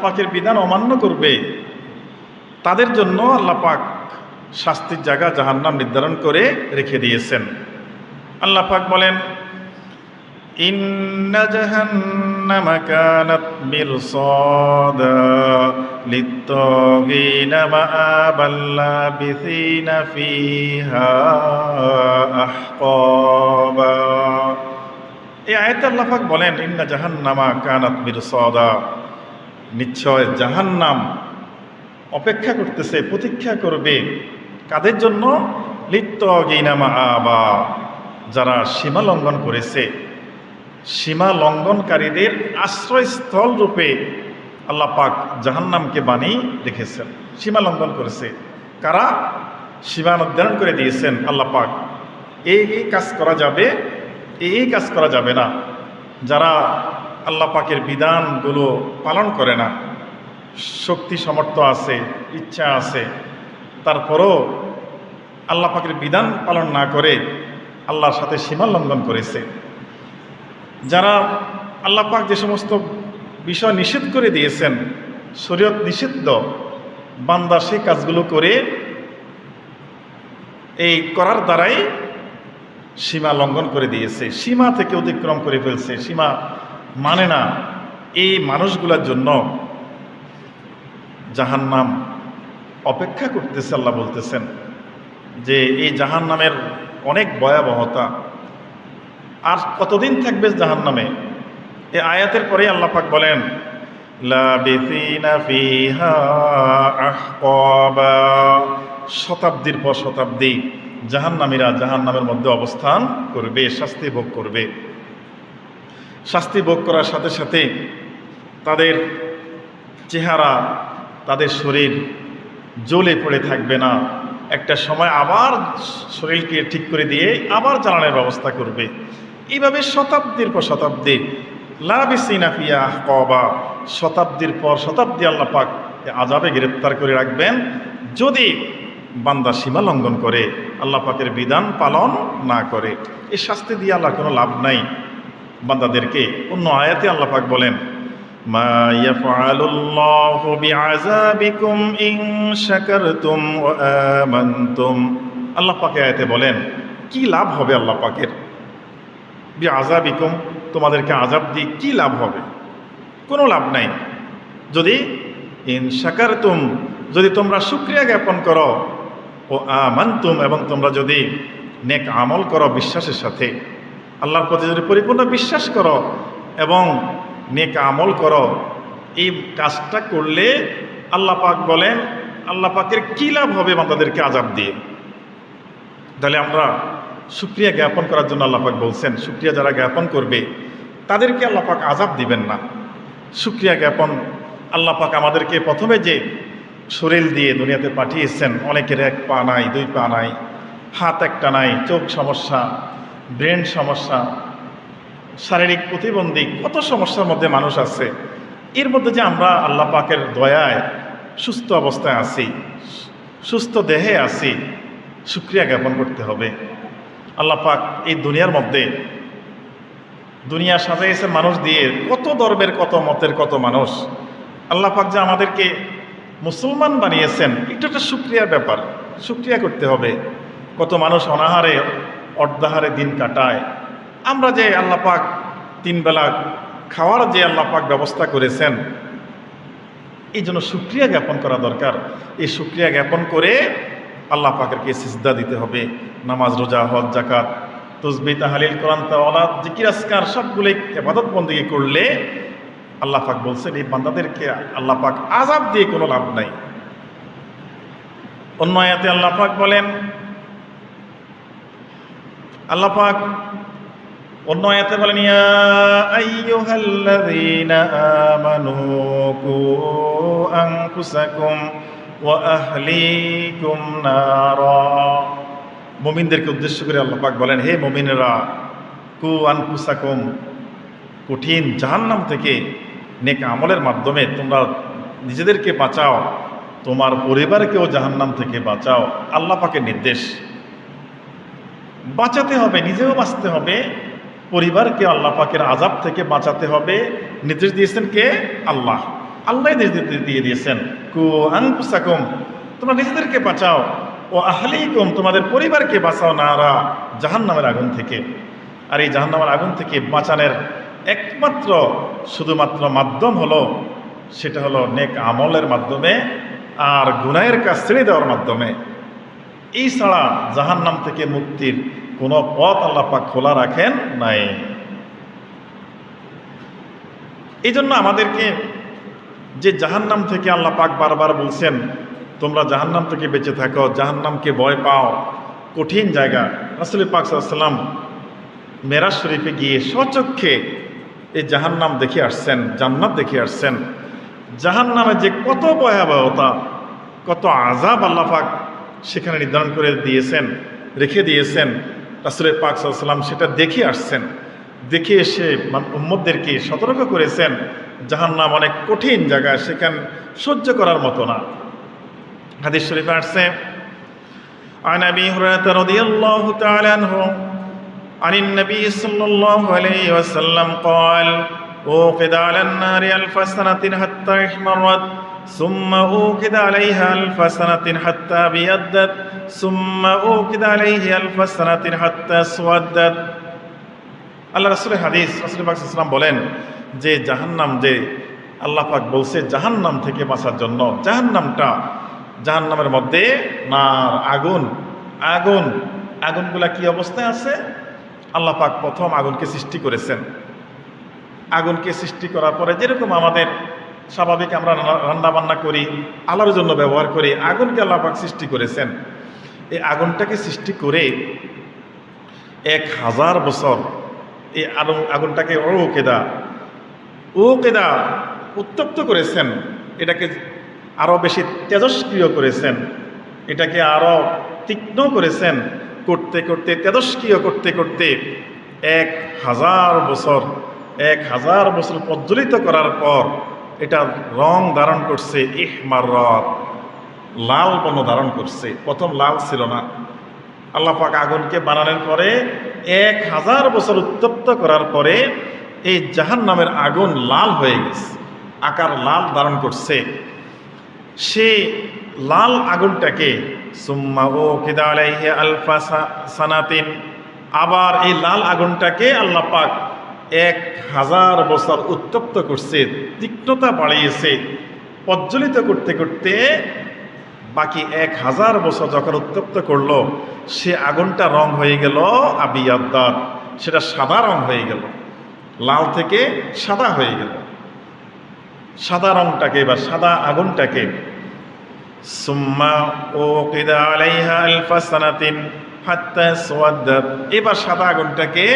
পাকের বিধান অমান্য করবে তাদের জন্য আল্লাহ পাক শাস্তির জায়গা জাহান্নাম নির্ধারণ করে রেখে দিয়েছেন। আল্লাহ পাক বলেন, ইন্না জাহান্নামা কানাত মিরসাদা লিত্তাগিনা মাআবাল লাবিসিনা ফিহা আহকাবা। এই আয়াতে আল্লাহ পাক বলেন, ইন্না জাহান্নামা কানাত মিরসাদা, নিশ্চয় জাহান্নাম অপেক্ষা করতেছে, প্রতীক্ষা করবে কাদের জন্য? লিত্তাগিনা মাআবা, যারা সীমা লঙ্ঘন করেছে। সীমা লঙ্ঘনকারীদের আশ্রয়স্থল রূপে আল্লাহ পাক জাহান্নামকে বানিয়ে রেখেছেন। সীমা লঙ্ঘন করেছে কারা? সীমা নির্ধারণ করে দিয়েছেন আল্লাহ পাক, এই কাজ করা যাবে, এই কাজ করা যাবে না। যারা আল্লাহ পাকের বিধানগুলো পালন করে না, শক্তি সামর্থ্য আছে, ইচ্ছা আছে, তারপরও আল্লাহ পাকের বিধান পালন না করে আল্লাহর সাথে সীমা লঙ্ঘন করেছে। যারা আল্লাহ পাক যে সমস্ত বিষয় নিষেধ করে দিয়েছেন, শরীয়ত নিষিদ্ধ, বান্দা সেই কাজগুলো করে এই করার দ্বারাই সীমা লঙ্ঘন করে দিয়েছে, সীমা থেকে অতিক্রম করে ফেলছে, সীমা মানে না। এই মানুষগুলোর জন্য জাহান্নাম অপেক্ষা করতেছে। আল্লাহ বলতেছেন যে এই জাহান্নামের অনেক ভয়াবহতা। আর কতদিন থাকবে জাহান্নামে? এই আয়াতের পরে আল্লাহ পাক বলেন, লাবিসিনা ফিহা আহকাবা, শতাব্দীর পর শতাব্দী জাহান্নামীরা জাহান্নামের মধ্যে অবস্থান করবে, শাস্তি ভোগ করবে। শাস্তি ভোগ করার সাথে সাথে তাদের চেহারা, তাদের শরীর জ্বলে পড়ে থাকবে না। একটা সময় আবার শরীরকে ঠিক করে দিয়ে আবার জ্বালানোর ব্যবস্থা করবে। এইভাবে শতাব্দীর পর শতাব্দী, লাবিসিনা ফিহা আহকাবা, শতাব্দীর পর শতাব্দী আল্লাহ পাক আযাবে গ্রেফতার করে রাখবেন যদি বান্দা সীমা লঙ্ঘন করে, আল্লাহ পাকের বিধান পালন না করে। এই শাস্তি দিয়ে আল্লাহ কোনো লাভ নাই বান্দাদেরকে। অন্য আয়াতে আল্লাহ পাক বলেন, মা ইয়াফআলুল্লাহু বিআযাবিকুম ইন শাকারতুম ওয়া আমানতুম। আল্লাহ পাক আয়াতে বলেন কি লাভ হবে আল্লাহ পাকের? বিআযাবিকুম, তোমাদেরকে আযাব দিয়ে কি লাভ হবে? কোনো লাভ নাই। যদি ইন শাকারতুম, যদি তোমরা শুকরিয়া জ্ঞাপন করো, ও আমানতুম, এবং তোমরা যদি নেক আমল করো বিশ্বাসের সাথে, আল্লাহর প্রতি যদি পরিপূর্ণ বিশ্বাস করো এবং নেক আমল করো, এই কাজটা করলে আল্লাহ পাক বলেন আল্লাহ পাকের কী লাভ হবে বান্দাদেরকে আযাব দিয়ে। তাহলে আমরা শুকরিয়া জ্ঞাপন করার জন্য আল্লাহ পাক বলছেন, শুকরিয়া যারা জ্ঞাপন করবে তাদেরকে আল্লাহ পাক আযাব দিবেন না। শুকরিয়া জ্ঞাপন, আল্লাহ পাক আমাদেরকে প্রথমে যে শরীর দিয়ে দুনিয়াতে পাঠিয়েছেন, অনেকের এক পা নাই, দুই পা নাই, হাত একটা নাই, চোখ সমস্যা, ব্রেন সমস্যা, শারীরিক প্রতিবন্ধী, কত সমস্যার মধ্যে মানুষ আছে। এর মধ্যে যে আমরা আল্লাহ পাকের দয়ায় সুস্থ অবস্থায় আছি, সুস্থ দেহে আছি, শুকরিয়া জ্ঞাপন করতে হবে। আল্লাহ পাক এই দুনিয়ার মধ্যে দুনিয়া সাজাইয়েছে মানুষ দিয়ে, কত ধর্মের, কত মতের, কত মানুষ। আল্লাহ পাক যে আমাদেরকে মুসলমান বানিয়েছেন, এটা একটা শুকরিয়ার ব্যাপার, শুকরিয়া করতে হবে। কত মানুষ অনাহারে অর্ধাহারে দিন কাটায়। আমরা যে আল্লাহ পাক তিন বেলা খাওয়ার যে আল্লাহ পাক ব্যবস্থা করেছেন, এই জন্য শুকরিয়া জ্ঞাপন করা দরকার। এই শুকরিয়া জ্ঞাপন করে আল্লাহ পাকেরকে সিজদা দিতে হবে। নামাজ, রোজা, হজ, যাকাত, তাসবিহ, তাহলিল, কোরআন তেলাওয়াত, জিকির আজকার সবগুলোই ইবাদত বন্দেগী করলে আল্লাহ পাক বলছেন এই বান্দাদেরকে আল্লাহ পাক আযাব দিয়ে কোনো লাভ নাই। অন্য আয়াতে আল্লাহ পাক বলেন, আল্লাহ পাক অন্য আয়াতে বলেন, ইয়া আইয়ুহাল্লাযীনা আমানু কু আনফুসাকুম ওয়া আহলিকুম নারা। মুমিনদেরকে উদ্দেশ্য করে আল্লাহ পাক বলেন, হে মুমিনেরা, কু আনফুসাকুম, কঠিন জাহান্নাম থেকে নেক আমলের মাধ্যমে তোমরা নিজেদেরকে বাঁচাও, তোমার পরিবারকেও জাহান্নাম থেকে বাঁচাও। আল্লাহ পাকের নির্দেশ, বাঁচাতে হবে, নিজেও বাঁচতে হবে, পরিবারকে আল্লাহ পাকের আযাব থেকে বাঁচাতে হবে। নির্দেশ দিয়েছেন কে? আল্লাহ। আল্লাহ দিয়ে দিয়েছেন। কু আনফুসাকুম, তোমরা নিজেদেরকে বাঁচাও, ও আহলিকুম, তোমাদের পরিবারকে বাঁচাও নারা, জাহান্নামের আগুন থেকে। আর এই জাহান্নামের আগুন থেকে বাঁচানোর একমাত্র শুধুমাত্র মাধ্যম হলো, সেটা হলো নেক আমলের মাধ্যমে আর গুনাহের কাজ ছেড়ে দেওয়ার মাধ্যমে। এই ছাড়া জাহান্নাম থেকে মুক্তির কোনো পথ আল্লাহ পাক খোলা রাখেন নাই। এই জন্য আমাদেরকে যে জাহান্নাম থেকে আল্লাহ পাক বারবার বলছেন তোমরা জাহান্নাম থেকে বেঁচে থাকো, জাহান্নামকে ভয় পাও, কঠিন জায়গা। রাসূল পাক সাল্লাল্লাহু আলাইহি ওয়াসাল্লাম মেরাজ শরীফে গিয়ে স্বচক্ষে এই জাহান্নাম দেখে আসছেন, জান্নাত দেখে আসছেন। জাহান্নামে যে কত ভয়াবহতা, কত আযাব আল্লাহ পাক সেখানে নির্ধারণ করে দিয়েছেন, রেখে দিয়েছেন। রাসূল পাক সাল্লাল্লাহু আলাইহি ওয়াসাল্লাম সেটা দেখে আসছেন, দেখে এসে উম্মতদেরকে সতর্ক করেছেন জাহান্নাম অনেক কঠিন জায়গা, সেখানে সহ্য করার মতো না। হাদিস শরীফে আসছে عن أبي هريرة رضي الله تعالى عنه عن النبي صلى الله عليه وسلم قال أوقد على النار 1000 سنة حتى احمرت ثم أوقد عليها 1000 سنة حتى ابيضت ثم أوقد عليه 1000 سنة حتى اسودت। আল্লাহ রাসূলের হাদিস, রাসূল পাক সাল্লাল্লাহু আলাইহি ওয়াসাল্লাম বলেন যে জাহান্নাম, যে আল্লাহ পাক বলছে জাহান্নাম থেকে বাঁচার জন্য, জাহান্নামের মধ্যে নার, আগুন, আগুনগুলা কি অবস্থায় আছে? আল্লাহ পাক প্রথম আগুনকে সৃষ্টি করেছেন। আগুনকে সৃষ্টি করার পরে যেরকম আমাদের স্বাভাবিক আমরা রান্না বান্না করি, আলোর জন্য ব্যবহার করি, আগুনকে আল্লাহ পাক সৃষ্টি করেছেন। এই আগুনটাকে সৃষ্টি করে 1000 বছর এই আগুনটাকে ওকেদা উত্তপ্ত করেছেন, এটাকে আরো বেশি তেজস্ক্রিয় করেছেন, এটাকে আরো তীক্ষ্ণ করেছেন। করতে করতে তেজস্ক্রিয় করতে করতে 1000 বছর প্রজ্বলিত করার পর এটা রং ধারণ করছে, ইহমাররাত, লাল বর্ণ ধারণ করছে। প্রথম লাল ছিল না। আল্লাহ পাক আগুনকে বানানোর পরে 1000 বছর উত্তপ্ত করার পরে এই জাহান্নামের আগুন লাল হয়ে গেছে, আকার লাল ধারণ করছে। সে লাল আগুনটাকে সুম্মা উকিদা আলাইহি 1000 সানাতিন, আবার এই লাল আগুনটাকে আল্লাহ পাক 1000 বছর উত্তপ্ত করছে, তীক্ষ্ণতা বাড়িয়েছে। প্রজ্বলিত করতে করতে বাকি 1000 বছর যখন উত্তপ্ত করলো, সে আগুনটা রং হয়ে গেল আবিয়াদ্দাত, সেটা সাদা রং হয়ে গেল, লাল থেকে সাদা হয়ে গেল। সাদা রংটাকে বা সাদা আগুনটাকে সুম্মা উকিদা আলাইহা 1000 সানাতিন হাত্তা আসওয়াদাত, এবার সাদা আগুনটাকে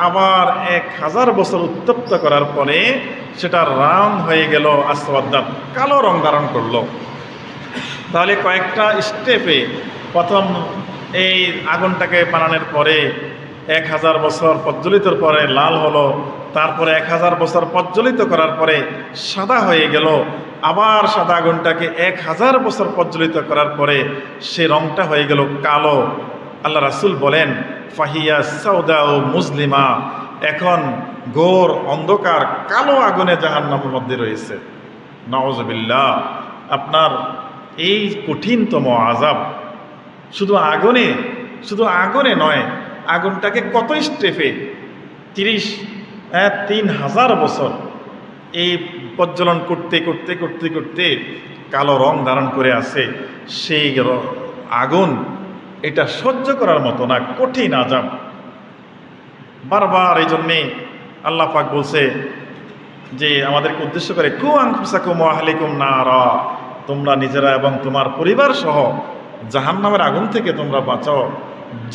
আবার 1000 বছর উত্তপ্ত করার পরে সেটা রং হয়ে গেল আসওয়াদাত, কালো রং ধারণ করলো। তাহলে কয়েকটা স্টেপে প্রথম এই আগুনটাকে বানানোর পরে 1000 বছর প্রজ্বলিতর পরে লাল হলো, তারপরে 1000 বছর প্রজ্বলিত করার পরে সাদা হয়ে গেল, আবার সাদা আগুনটাকে 1000 বছর প্রজ্বলিত করার পরে সে রংটা হয়ে গেল কালো। আল্লাহ রাসূল বলেন ফাহিয়া সাউদা ও মুসলিমা, এখন ঘোর অন্ধকার কালো আগুনে জাহান্নামের মধ্যে রয়েছে। নাউযুবিল্লাহ। আপনার এই কঠিনতম আযাব শুধু আগুনে নয়, আগুনটাকে কত স্টেপে 3000 বছর এই প্রজ্বলন করতে করতে করতে করতে কালো রং ধারণ করে আছে। সেই আগুন এটা সহ্য করার মতো না, কঠিন আযাব। বারবার এই জন্যে আল্লাহ পাক বলছে যে আমাদেরকে উদ্দেশ্য করে কু আনফুসাকুম ওয়া আহলিকুম নারা, তোমরা নিজেরা এবং তোমার পরিবার সহ জাহান্নামের আগুন থেকে তোমরা বাঁচাও।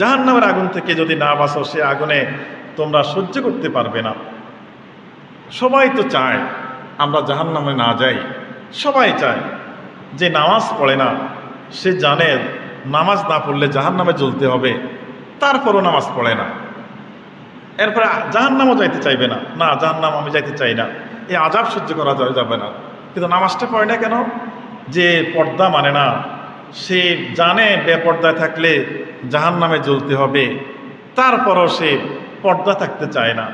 জাহান্নামের আগুন থেকে যদি না বাঁচো, সে আগুনে তোমরা সহ্য করতে পারবে না। সবাই তো চায় আমরা জাহান্নামে না যাই, সবাই চায়। যে নামাজ পড়ে না সে জানে নামাজ না পড়লে জাহান্নামে জ্বলতে হবে, তারপরও নামাজ পড়ে না। এরপরে জাহান্নামও যাইতে চাইবে না, না জাহান্নাম আমি যাইতে চাই না, এই আযাব সহ্য করা যাবে না। কিন্তু নামাজটা পড়ে না কেন? যে পর্দা মানে না, সে জানে বেপর্দায় থাকলে জাহান্নামে জ্বলতে হবে, তারপরও সে পর্দা থাকতে চায় না।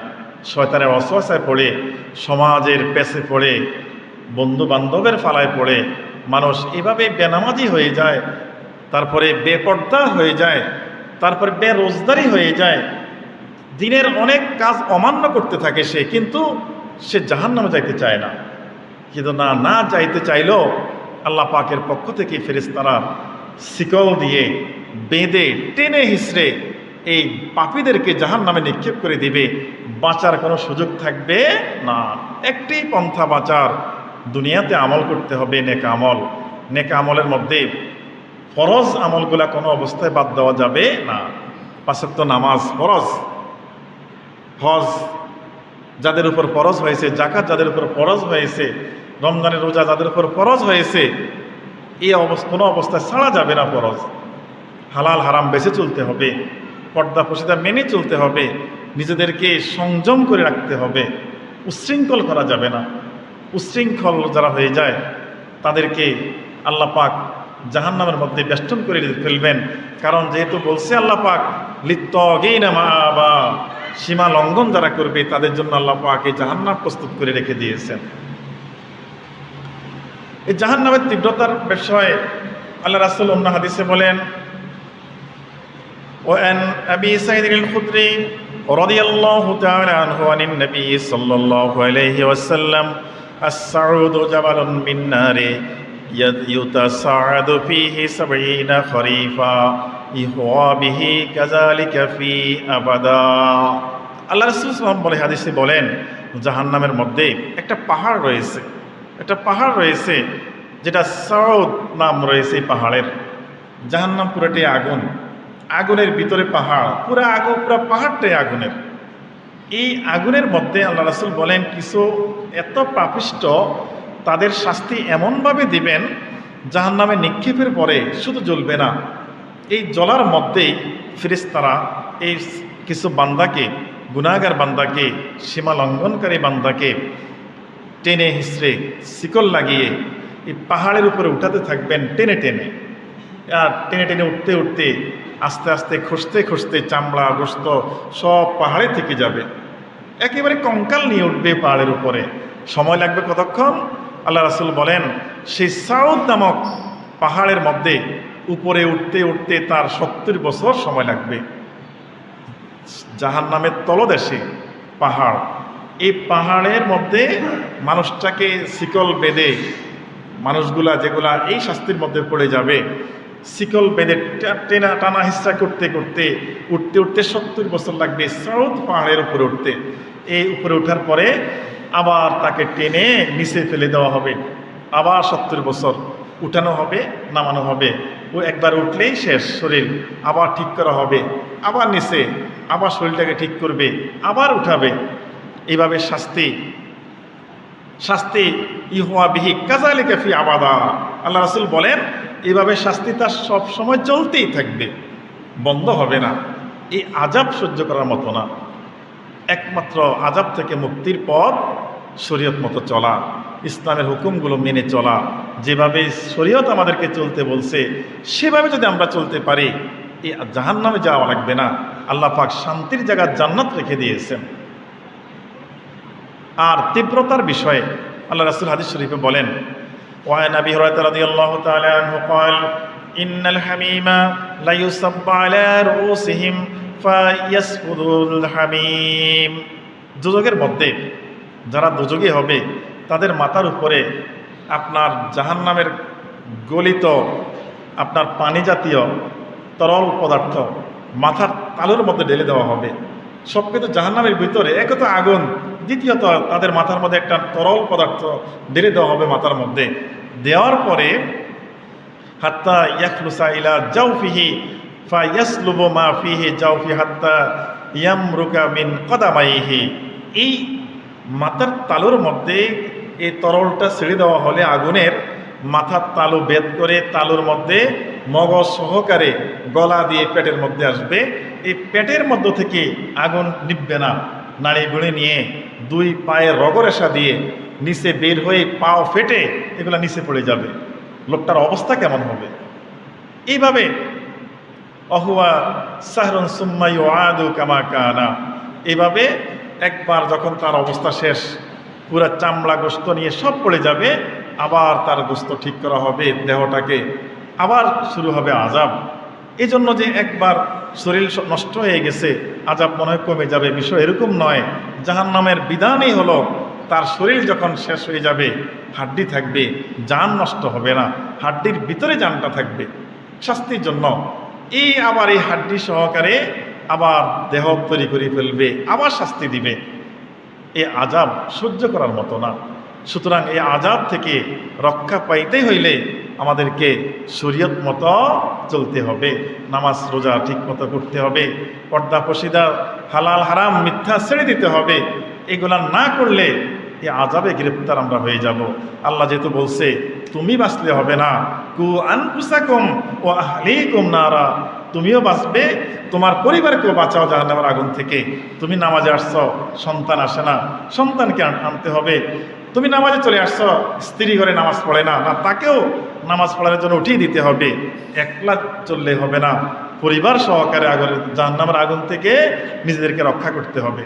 শয়তানের ওয়াসওয়াসায় পড়ে, সমাজের পেছে পড়ে, বন্ধু বান্ধবের ফালায় পড়ে মানুষ এভাবে বেনামাজি হয়ে যায়, তারপরে বেপর্দা হয়ে যায়, তারপরে বেরোজগারি হয়ে যায়, দিনের অনেক কাজ অমান্য করতে থাকে সে, কিন্তু সে জাহান্নামে যাইতে চায় না। কিন্তু না যাইতে চাইলেও আল্লাহ পাকের পক্ষ থেকে ফেরেশতারা শিকল দিয়ে বেঁধে টেনে হিসড়ে এই পাপীদেরকে জাহান্নামে নিক্ষেপ করে দিবে। বাঁচার কোনো সুযোগ থাকবে না। একটি পন্থা বাঁচার, দুনিয়াতে আমল করতে হবে নেক আমল। নেক আমলের মধ্যে ফরজ আমলগুলা কোনো অবস্থায় বাদ দেওয়া যাবে না। পাঁচ ওয়াক্ত নামাজ ফরজ, হজ যাদের উপর ফরজ হয়েছে, জাকাত যাদের উপর ফরজ হয়েছে, রমজানের রোজা যাদের উপর ফরজ হয়েছে, এই কোনো অবস্থায় ছাড়া যাবে না ফরজ। হালাল হারাম বেঁচে চলতে হবে, পর্দা প্রশিদা মেনে চলতে হবে, নিজেদেরকে সংযম করে রাখতে হবে, উচ্ছৃঙ্খল করা যাবে না। উচ্ছৃঙ্খল যারা হয়ে যায় তাদেরকে আল্লাহ পাক জাহান্নামের মধ্যে বেষ্টন করে ফেলবেন। কারণ যেহেতু বলছে আল্লাহ পাক লিত্তগীনা মাআবা, সীমা লঙ্ঘন যারা করবে তাদের জন্য আল্লাহ পাক এই জাহান্নাম প্রস্তুত করে রেখে দিয়েছেন। এই জাহান্নামের তীব্রতার বিষয়ে আল্লাহ রাসূল অন্য হাদিসে বলেন, وعن أبي سعيد الخدري رضي الله تعالى عنه عن النبي صلى الله عليه وسلم السعود جبل من نار يتصاعد فيه 70 خريفا يهوى به كذلك في أبدا। আল্লাহ রাসূল সাল্লাল্লাহু আলাইহি হাদিসে বলেন, জাহান্নামের মধ্যে একটা পাহাড় রয়েছে, একটা পাহাড় রয়েছে যেটা সাউদ নাম রয়েছে। পাহাড়ের জাহান্নাম পুরোটাই আগুন, আগুনের ভিতরে পাহাড়, পুরা আগুন, পুরা পাহাড়টাই আগুনের। এই আগুনের মধ্যে আল্লাহ রাসূল বলেন কিছু এত পাপিষ্ট তাদের শাস্তি এমনভাবে দিবেন জাহান্নামে নিক্ষেপের পরে শুধু জ্বলবে না, এই জ্বলার মধ্যেই ফেরেশতারা এই কিছু বান্দাকে, গুনাহগার বান্দাকে, সীমা লঙ্ঘনকারী বান্দাকে টেনে হিসড়ে শিকল লাগিয়ে এই পাহাড়ের উপরে উঠাতে থাকবেন টেনে টেনে। আর টেনে টেনে উঠতে উঠতে আস্তে আস্তে খসতে খসতে চামড়া গোস্ত সব পাহাড়ে থেকে যাবে, একেবারে কঙ্কাল নিয়ে উঠবে পাহাড়ের উপরে। সময় লাগবে কতক্ষণ? আল্লাহ রাসূল বলেন সেই সাউদ নামক পাহাড়ের মধ্যে উপরে উঠতে উঠতে তার 70 বছর সময় লাগবে। জাহান্নামের তলদেশে পাহাড়, এই পাহাড়ের মধ্যে মানুষটাকে শিকল বেঁধে, মানুষগুলা যেগুলা এই শাস্তির মধ্যে পড়ে যাবে, শিকল বেঁধে টেনা টানা হিস্সা করতে করতে উঠতে উঠতে 70 বছর লাগবে সাউদ পাহাড়ের উপরে উঠতে। এই উপরে ওঠার পরে আবার তাকে টেনে নিচে ফেলে দেওয়া হবে, আবার 70 বছর উঠানো হবে, নামানো হবে। ও একবার উঠলেই শেষ, শরীর আবার ঠিক করা হবে, আবার নিচে, আবার শরীরটাকে ঠিক করবে, আবার উঠাবে। এইভাবে শাস্তি শাস্তি ইহুয়া বিহি কাযালিকা ফি আবাদা। আল্লাহ রাসূল বলেন এইভাবে শাস্তি তার সব সময় চলতেই থাকবে, বন্ধ হবে না। এই আযাব সহ্য করার মতো না। একমাত্র আযাব থেকে মুক্তির পথ শরীয়ত মতো চলা, ইসলামের হুকুমগুলো মেনে চলা। যেভাবে শরীয়ত আমাদেরকে চলতে বলছে সেভাবে যদি আমরা চলতে পারি, এই জাহান্নামে যাওয়া লাগবে না। আল্লাহ পাক শান্তির জায়গা জান্নাত রেখে দিয়েছেন। আর তীব্রতার বিষয়ে আল্লাহ রাসূল হাদিস শরীফে বলেন, ওয়ান আবি হুরায়রা রাদিয়াল্লাহু তাআলা আনহু قال ان الحميم لا يصب على رؤوسهم فيسقط الحميم। দুজকের মধ্যে যারা দুজকি হবে তাদের মাথার উপরে আপনার জাহান্নামের গলিত আপনার পানি জাতীয় তরল পদার্থ মাথার তালুর মধ্যে ঢেলে দেওয়া হবে। সব কিন্তু জাহান্নামের ভিতরে, এক তো আগুন, দ্বিতীয়ত তাদের মাথার মধ্যে একটা তরল পদার্থ ঢেলে দেওয়া হবে মাথার মধ্যে। দেওয়ার পরে হাত্তা ইয়াখলুসা ইলা জাওফিহি ফায়াসলুবু মা ফিহি জাওফি হাত্তা ইয়ামরুকা মিন কদামাইহি। এই মাথার তালুর মধ্যে এই তরলটা ছেড়ে দেওয়া হলে আগুনের মাথার তালু বেদ করে তালুর মধ্যে মগজ সহকারে গলা দিয়ে পেটের মধ্যে আসবে। এই পেটের মধ্য থেকে আগুন নিববে না, নাড়ি গুঁড়ে নিয়ে দুই পায়ের রগরেশা দিয়ে নিচে বের হয়ে পাও ফেটে এগুলো নিচে পড়ে যাবে। লোকটার অবস্থা কেমন হবে? এইভাবে অহুয়া সাহরুন সুম্মা ইউআদু কামা কানা, এইভাবে একবার যখন তার অবস্থা শেষ, পুরা চামড়া গোস্ত নিয়ে সব পড়ে যাবে, আবার তার গোস্ত ঠিক করা হবে দেহটাকে, আবার শুরু হবে আযাব। এই জন্য যে একবার শরীর নষ্ট হয়ে গেছে আযাব মনে হয় কমে যাবে, বিষয় এরকম নয়। জাহান্নামের বিধানই হলো তার শরীর যখন শেষ হয়ে যাবে হাড্ডি থাকবে, জান নষ্ট হবে না, হাড্ডির ভিতরে জানটা থাকবে শাস্তির জন্য। এই আবার এই হাড্ডি সহকারে আবার দেহ তৈরি করে ফেলবে, আবার শাস্তি দিবে। এই আযাব সহ্য করার মতো না। সুতরাং এই আযাব থেকে রক্ষা পাইতে হইলে আমাদেরকে শরীয়ত মতো চলতে হবে, নামাজ রোজা ঠিক মতো করতে হবে, পর্দা পশিদা হালাল হারাম মিথ্যা ছেড়ে দিতে হবে। এগুলা না করলে এই আযাবে গ্রেপ্তার আমরা হয়ে যাব। আল্লাহ যেহেতু বলছে তুমি বাঁচলে হবে না, কু আনফুসাকুম ওয়া আহলিকুম নারা, তুমিও বাঁচবে, তোমার পরিবারকেও বাঁচাও জাহান্নামের আগুন থেকে। তুমি নামাজে আসছো, সন্তান আসে না, সন্তানকে আনতে হবে। তুমি নামাজে চলে আসছো, স্ত্রী ঘরে নামাজ পড়ে না, না তাকেও নামাজ পড়ার জন্য উঠিয়ে দিতে হবে। একলা চললে হবে না, পরিবার সহকারে জাহান্নামের আগুন থেকে নিজেদেরকে রক্ষা করতে হবে।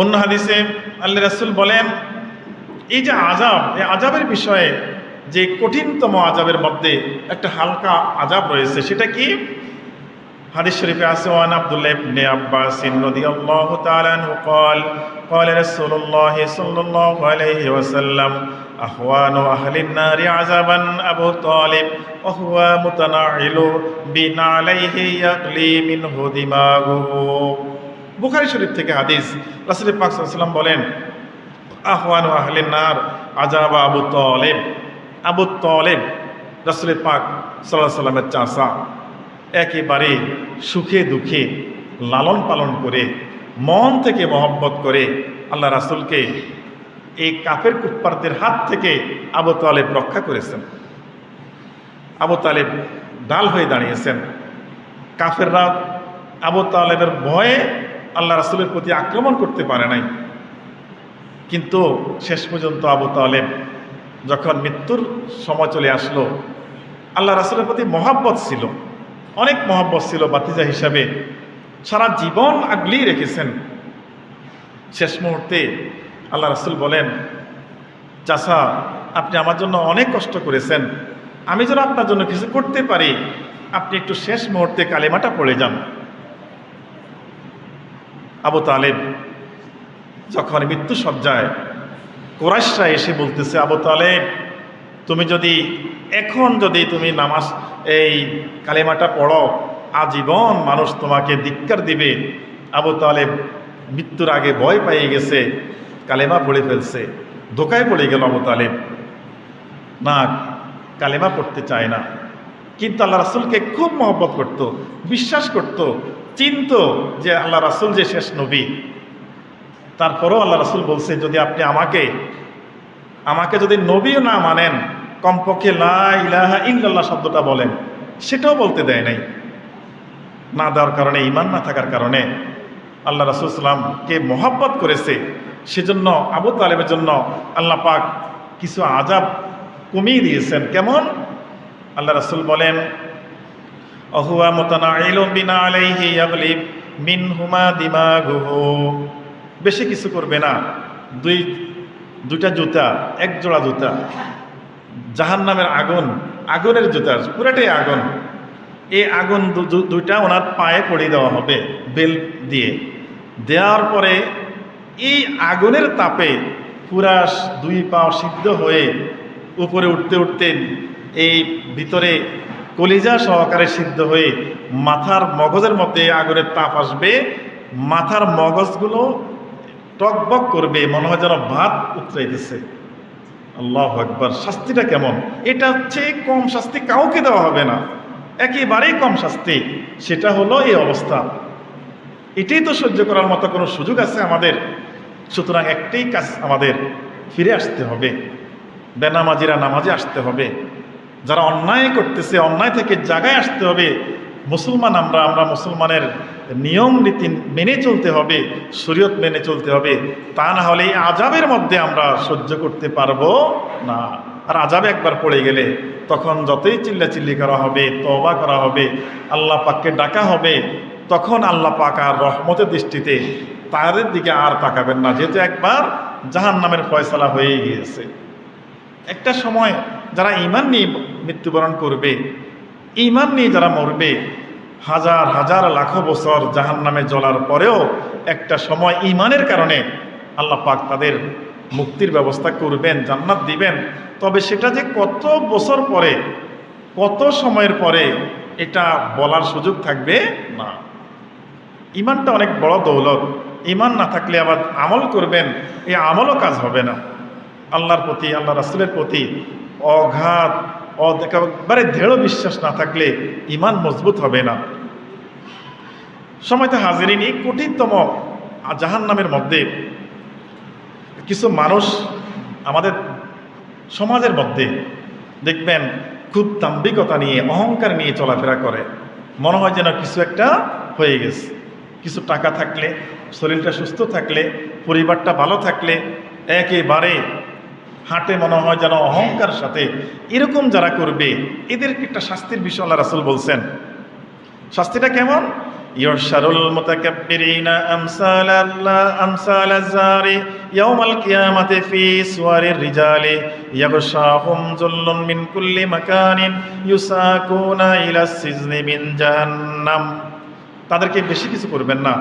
অন্য হাদিসে আল্লাহ রাসূল বলেন এই যে আযাব, এই আযাবের বিষয়ে যে কঠিনতম আযাবের মধ্যে একটা হালকা আযাব রয়েছে, সেটা কি? হাদিস শরীফে আছে ওয়ান আব্দুল্লাহ ইবনে আব্বাস রাদিয়াল্লাহু তাআলা আনহু قال قال رسول الله صلى الله عليه وسلم أهوان أهل النار عذابا أبو طالب وهو متنعل بنعليه يغلي منه دماغه। বুখারী শরীফ থেকে হাদিস, রাসূল পাক সাল্লাল্লাহু আলাইহি ওয়াসাল্লাম বলেন আহওয়ানু আহলিন নার আযাব আবু তালেব। আবু তালেব রাসূল পাক সাল্লাল্লাহু আলাইহি ওয়াসাল্লামের চাচা, একেবারে সুখে দুঃখে লালন পালন করে মন থেকে মহব্বত করে আল্লাহ রাসূলকে এই কাফের কুফফারদের হাত থেকে আবু তালেব রক্ষা করেছেন। আবু তালেব ঢাল হয়ে দাঁড়িয়েছেন। কাফেররা আবু তালেবের ভয়ে আল্লাহ রাসূলের প্রতি আক্রমণ করতে পারে নাই। কিন্তু শেষ পর্যন্ত আবু তালেব যখন মৃত্যুর সময় চলে আসলো, আল্লাহ রাসূলের প্রতি মহব্বত ছিল, অনেক মহব্বত ছিল, বাতিজা হিসাবে সারা জীবন আগলিয়ে রেখেছেন। শেষ মুহূর্তে আল্লাহ রাসূল বলেন, চাচা আপনি আমার জন্য অনেক কষ্ট করেছেন, আমি যেন আপনার জন্য কিছু করতে পারি, আপনি একটু শেষ মুহূর্তে কালেমাটা পড়ে যান। আবু তালেব যখন মৃত্যু সজ্জায়, কুরাইশরা এসে বলতেছে আবু তালেব তুমি যদি এখন তুমি নামাজ এই কালেমাটা পড়ো, আজীবন মানুষ তোমাকে ধিক্কার দিবে। আবু তালেব মৃত্যুর আগে ভয় পেয়ে গেছে, কালেমা পড়ে ফেলছে, ধোকায় পড়ে গেল আবু তালেব, না কালেমা পড়তে চায় না। কিন্তু আল্লাহ রাসূলকে খুব মহব্বত করত, বিশ্বাস করত, চিনত যে আল্লাহ রাসূল যে শেষ নবী। তারপরও আল্লাহ রাসূল বলছে যদি আপনি আমাকে যদি নবীও না মানেন, কমপক্ষে লা ইলাহা ইল্লাল্লাহ শব্দটা বলেন, সেটাও বলতে দেয় নাই। না দেওয়ার কারণে, ঈমান না থাকার কারণে আল্লাহ রাসূল সাল্লামকে মহব্বত করেছে। সেজন্য আবু তালেবের জন্য আল্লাহ পাক কিছু আযাব কমিয়ে দিয়েছেন। কেমন? আল্লাহ রাসূল বলেন অহুয়া মুতানাইলুম বিনা আলাইহি ইয়াগলিব মিনহুমা দিমাগুহু। বেশি কিছু করবে না, দুইটা জুতা, এক জোড়া জুতা, জাহান্নামের আগুনের জুতা, পুরাটাই আগুন। এই আগুন দুইটা ওনার পায়ে পড়িয়ে দেওয়া হবে বেল দিয়ে। দেওয়ার পরে এই আগুনের তাপে পুরা দুই পা সিদ্ধ হয়ে উপরে উঠতে উঠতে এই ভিতরে কলিজা সহকারে সিদ্ধ হয়ে মাথার মগজের মধ্যে আগুনের তাপ আসবে, মাথার মগজগুলো টকবক করবে, মনে হয় যেন ভাত উতরাইতেছে। আল্লাহু আকবার! শাস্তিটা কেমন! এটা হচ্ছে কম শাস্তি কাউকে দেওয়া হবে না, একেবারেই কম শাস্তি। সেটা হলো এই অবস্থা। এটাই তো সহ্য করার মতো কোনো সুযোগ আছে আমাদের? সুতরাং একটাই কাজ, আমাদের ফিরে আসতে হবে, বেনামাজিরা নামাজে আসতে হবে, যারা অন্যায় করতেছে অন্যায় থেকে জায়গায় আসতে হবে। মুসলমান আমরা মুসলমানের নিয়ম নীতি মেনে চলতে হবে, শরীয়ত মেনে চলতে হবে। তা না হলে এই আযাবের মধ্যে আমরা সহ্য করতে পারবো না। আর আযাবে একবার পড়ে গেলে তখন যতই চিল্লাচিল্লি করা হবে, তওবা করা হবে, আল্লাহ পাককে ডাকা হবে, তখন আল্লাহ পাক আর রহমতের দৃষ্টিতে তাদের দিকে আর তাকাবেন না, যেহেতু একবার জাহান্নামের ফয়সালা হয়ে গিয়েছে। একটা সময় যারা ঈমান নিয়ে মৃত্যুবরণ করবে, ঈমান নিয়ে যারা মরবে, হাজার হাজার লাখো বছর জাহান্নামে জ্বলার পরেও একটা সময় ঈমানের কারণে আল্লাহ পাক তাদের মুক্তির ব্যবস্থা করবেন, জান্নাত দিবেন। তবে সেটা যে কত বছর পরে, কত সময়ের পরে, এটা বলার সুযোগ থাকবে না। ঈমানটা অনেক বড় দৌলত। ঈমান না থাকলে আবার আমল করবেন, এই আমলও কাজ হবে না। আল্লাহর প্রতি, আল্লাহ রাসূলের প্রতি অগাধ একেবারে দৃঢ় বিশ্বাস না থাকলে ঈমান মজবুত হবে না। সময়তে হাজিরিন, এই কঠিনতম জাহান্নামের মধ্যে কিছু মানুষ আমাদের সমাজের মধ্যে দেখবেন খুব দাম্ভিকতা নিয়ে, অহংকার নিয়ে চলাফেরা করে। মনে হয় যেন কিছু একটা হয়ে গেছে। কিছু টাকা থাকলে, শরীরটা সুস্থ থাকলে, পরিবারটা ভালো থাকলে একেবারে হাঁটে মনে হয় যেন অহংকার সাথে। এরকম যারা করবে এদেরকে একটা শাস্তির বিষয় আল্লাহ রাসূল বলছেন। শাস্তিটা কেমন? ইয়রশারুল মুতাকাব্বিরিনা আমসালাজ জারি ইয়াউমাল কিয়ামাতি ফি সুওয়ারির রিজালি ইয়াগশাহুম যুল্লুন মিন কুল্লি মাকানিন ইউসাকুনা ইলাস সিজনি মিন জাহান্নাম। তাদেরকে বেশি কিছু করবেন না।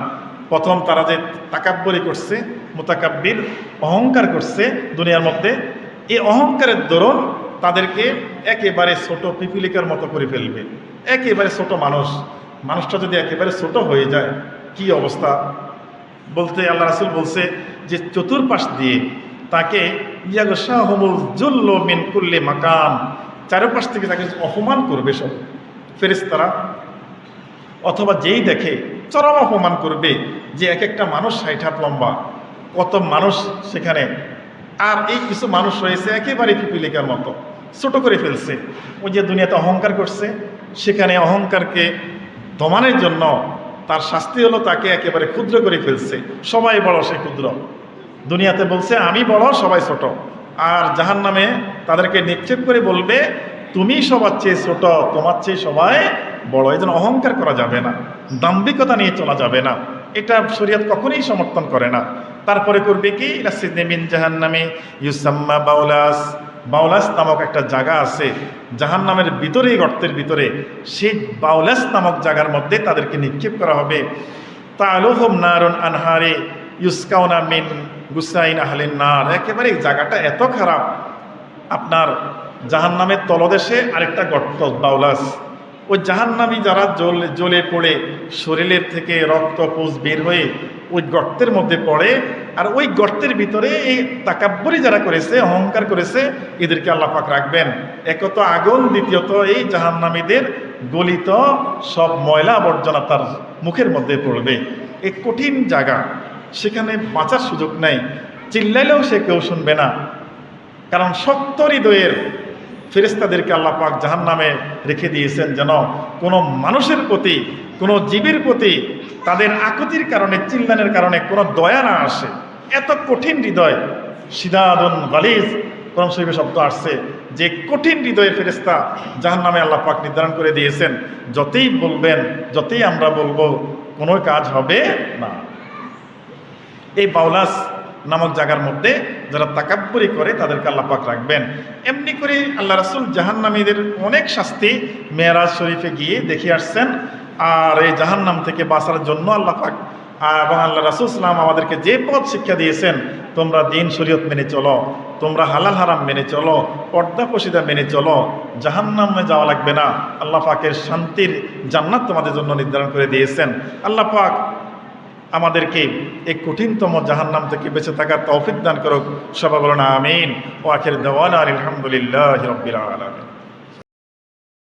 প্রথম তারা যে তাকাব্বুরি করছে, মুতাকাব্বির, অহংকার করছে দুনিয়ার মধ্যে, এই অহংকারের দরুন তাদেরকে একেবারে ছোট পিপিলিকার মতো করে ফেলবে। একেবারে ছোট মানুষটা যদি একেবারে ছোট হয়ে যায় কি অবস্থা, বলতে আল্লাহ রাসূল বলছে যে চতুর্পাশ দিয়ে তাকে ইয়াগশাহুমুল যুল্লু মিন কুল্লি মাকান, চারপাশ থেকে তাকে অপমান করবে সব ফেরেশতারা। অথবা যেই দেখে চরম অপমান করবে, যে এক একটা মানুষ 60 হাত লম্বা, কত মানুষ সেখানে। আর এই কিছু মানুষ রয়েছে একেবারে পিপিলিকার মতো, ছোট করে ফেলছে। ওই যে দুনিয়াতে অহংকার করছে, সেখানে অহংকারকে দমানোর জন্য তার শাস্তি হলো তাকে একেবারে ক্ষুদ্র করে ফেলছে। সবাই বড়, সে ক্ষুদ্র। দুনিয়াতে বলছে আমি বড়, সবাই ছোট। আর জাহান্নামে তাদেরকে নিক্ষেপ করে বলবে তুমি সবার চেয়ে ছোট, তোমার চেয়ে সবাই বড়। এই জন্য অহংকার করা যাবে না, দাম্ভিকতা নিয়ে চলা যাবে না। এটা শরীয়ত কখনোই সমর্থন করে না। তারপরে করবে কি, ইলাসিদনি মিন জাহান্নামে ইউসাম্মা বাউলাস। বাউলাস নামক একটা জায়গা আছে জাহান্নামের ভিতরে, গর্তের ভিতরে। সেই বাউলাস নামক জায়গার মধ্যে তাদেরকে নিক্ষেপ করা হবে। তাআলুহুম নারুন আনহারে ইউসকাউনা মিন গুসাইন আহলিন নার। একেবারে এই জায়গাটা এত খারাপ, আপনার জাহান্নামের তলদেশে আরেকটা গর্ত বাউলাস। ওই জাহান্নামী যারা জ্বলে পড়ে শরীরের থেকে রক্ত পুষ বের হয়ে ওই গর্তের মধ্যে পড়ে। আর ওই গর্তের ভিতরে এই তাকাব্বুরি যারা করেছে, অহংকার করেছে, এদেরকে আল্লাহ পাক রাখবেন। একত আগুন, দ্বিতীয়ত এই জাহান্নামীদের গলিত সব ময়লা আবর্জনা তার মুখের মধ্যে পড়বে। এই কঠিন জায়গা, সেখানে বাঁচার সুযোগ নেই। চিল্লাইলেও সে কেউ শুনবে না, কারণ শক্ত হৃদয়ের ফেরেশতাদেরকে আল্লাহ পাক জাহান্নামে রেখে দিয়েছেন যেন কোনো মানুষের প্রতি, কোনো জীবের প্রতি তাদের আকুতির কারণে, চিল্লানের কারণে কোনো দয়া না আসে। এত কঠিন হৃদয়, শিদাদুন গালিজ, কোরআন শরীফে শব্দ আসছে যে কঠিন হৃদয়ের ফেরেশতা জাহান্নামে আল্লাহ পাক নির্ধারণ করে দিয়েছেন। যতই বলবেন, যতই আমরা বলবো, কোনো কাজ হবে না। এই বাউলাস নামক জায়গার মধ্যে যারা তাকাব্বুরি করে তাদেরকে আল্লাহ পাক রাখবেন। এমনি করে আল্লাহ রাসূল জাহান্নামীদের অনেক শাস্তি মেরাজ শরীফে গিয়ে দেখে আসছেন। আর এই জাহান্নাম থেকে বাঁচার জন্য আল্লাহ পাক এবং আল্লাহ রাসূল সাল্লাল্লাহু আলাইহি ওয়াসাল্লাম আমাদেরকে যে পথ শিক্ষা দিয়েছেন, তোমরা দিন শরীয়ত মেনে চলো, তোমরা হালাল হারাম মেনে চলো, পর্দা পশিদা মেনে চলো, জাহান্নামে যাওয়া লাগবে না। আল্লাহ পাকের শান্তির জান্নাত তোমাদের জন্য নির্ধারণ করে দিয়েছেন। আল্লাহ পাক আমাদেরকে এই কঠিনতম জাহান্নাম থেকে বেঁচে থাকার তৌফিক দান করুক। সবাই বলুন আমিন। ওয়া আখির দাওয়ানা আলহামদুলিল্লাহি রাব্বিল আলামিন।